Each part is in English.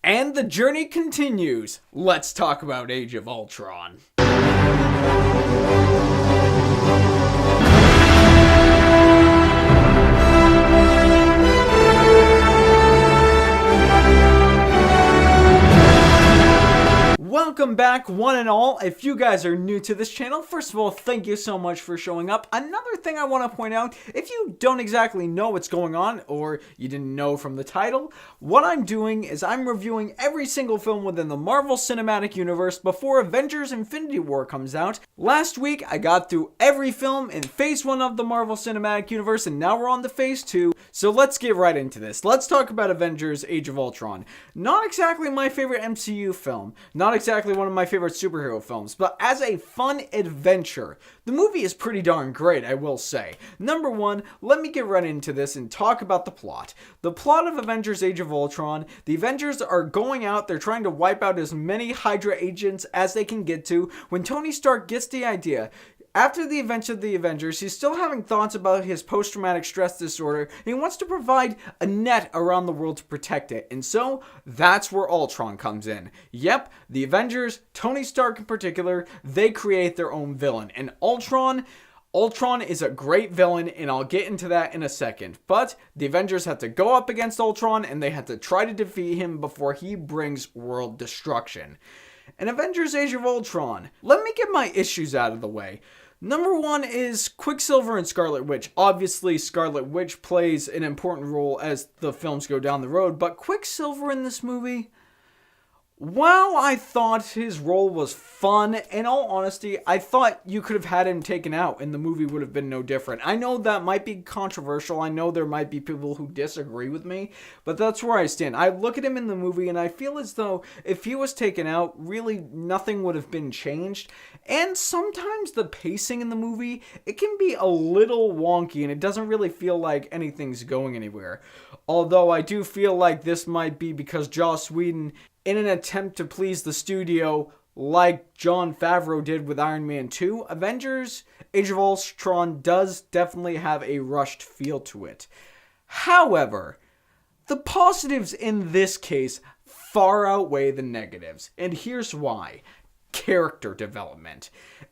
And the journey continues. Let's talk about Age of Ultron. Welcome back, one and all. If you guys are new to this channel, first of all, thank you so much for showing up. Another thing I want to point out, if you don't exactly know what's going on, or you didn't know from the title, what I'm doing is I'm reviewing every single film within the Marvel Cinematic Universe before Avengers Infinity War comes out. Last week, I got through every film in Phase 1 of the Marvel Cinematic Universe, and now we're on to Phase 2, so let's get right into this. Let's talk about Avengers Age of Ultron. Not exactly my favorite MCU film, not exactly one of my favorite superhero films, but as a fun adventure, the movie is pretty darn great, I will say. Number one, let me get right into this and talk about the plot. The plot of Avengers Age of Ultron, the Avengers are going out, they're trying to wipe out as many Hydra agents as they can get to, when Tony Stark gets the idea. After the events of the Avengers, he's still having thoughts about his post-traumatic stress disorder, and he wants to provide a net around the world to protect it. And so, that's where Ultron comes in. Yep, the Avengers, Tony Stark in particular, they create their own villain. And Ultron is a great villain, and I'll get into that in a second. But the Avengers have to go up against Ultron, and they have to try to defeat him before he brings world destruction. And Avengers Age of Ultron, let me get my issues out of the way. Number one is Quicksilver and Scarlet Witch. Obviously, Scarlet Witch plays an important role as the films go down the road, but Quicksilver in this movie, while I thought his role was fun, in all honesty, I thought you could have had him taken out and the movie would have been no different. I know that might be controversial. I know there might be people who disagree with me, but that's where I stand. I look at him in the movie and I feel as though if he was taken out, really nothing would have been changed. And sometimes the pacing in the movie, it can be a little wonky and it doesn't really feel like anything's going anywhere. Although I do feel like this might be because Joss Whedon, in an attempt to please the studio like Jon Favreau did with Iron Man 2, Avengers Age of Ultron does definitely have a rushed feel to it. However, the positives in this case far outweigh the negatives, and here's why. Character development.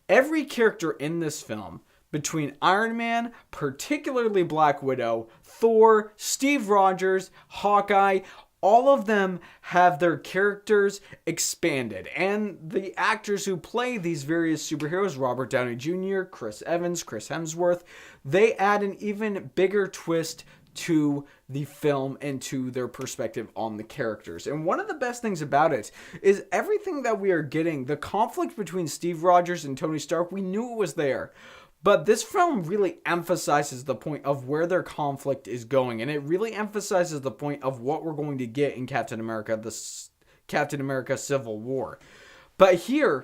Every character in this film, between Iron Man, particularly Black Widow, Thor, Steve Rogers, Hawkeye, all of them have their characters expanded. And the actors who play these various superheroes, Robert Downey Jr., Chris Evans, Chris Hemsworth, they add an even bigger twist to the film and to their perspective on the characters. And one of the best things about it is everything that we are getting, the conflict between Steve Rogers and Tony Stark, we knew it was there. But this film really emphasizes the point of where their conflict is going. And it really emphasizes the point of what we're going to get in Captain America, Captain America Civil War. But here,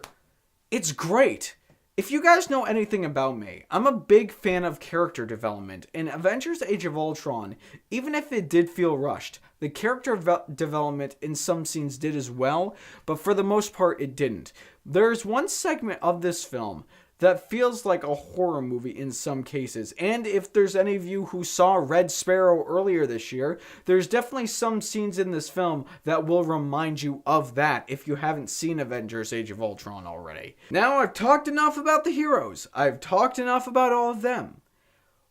it's great. If you guys know anything about me, I'm a big fan of character development. In Avengers Age of Ultron, even if it did feel rushed, the character development in some scenes did as well. But for the most part, it didn't. There's one segment of this film that feels like a horror movie in some cases. And if there's any of you who saw Red Sparrow earlier this year, there's definitely some scenes in this film that will remind you of that if you haven't seen Avengers Age of Ultron already. Now I've talked enough about the heroes. I've talked enough about all of them.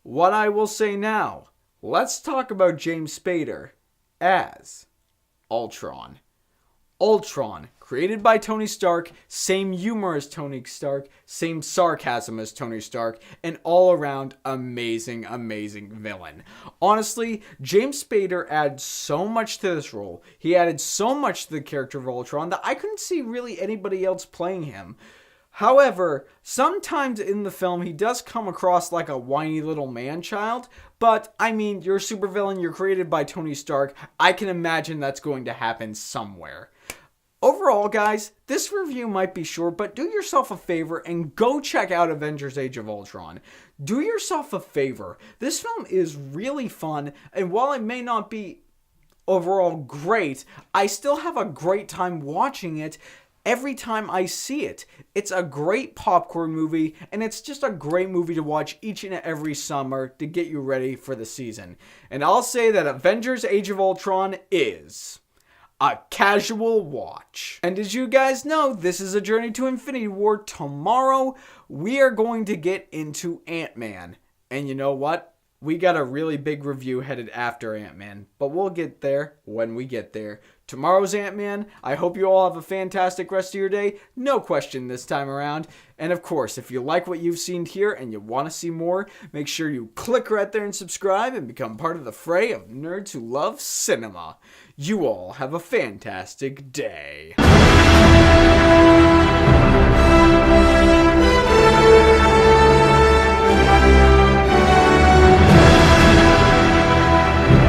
What I will say now, let's talk about James Spader as Ultron. Ultron, created by Tony Stark, same humor as Tony Stark, same sarcasm as Tony Stark, an all-around amazing, amazing villain. Honestly, James Spader adds so much to this role. He added so much to the character of Ultron that I couldn't see really anybody else playing him. However, sometimes in the film, he does come across like a whiny little man-child, but, I mean, you're a supervillain, you're created by Tony Stark, I can imagine that's going to happen somewhere. Overall, guys, this review might be short, but do yourself a favor and go check out Avengers Age of Ultron. Do yourself a favor. This film is really fun, and while it may not be overall great, I still have a great time watching it every time I see it. It's a great popcorn movie, and it's just a great movie to watch each and every summer to get you ready for the season. And I'll say that Avengers Age of Ultron is a casual watch. And as you guys know, this is a Journey to Infinity War. Tomorrow, we are going to get into Ant-Man. And you know what? We got a really big review headed after Ant-Man, but we'll get there when we get there. Tomorrow's Ant-Man. I hope you all have a fantastic rest of your day. No question this time around. And of course, if you like what you've seen here and you want to see more, make sure you click right there and subscribe and become part of the fray of nerds who love cinema. You all have a fantastic day.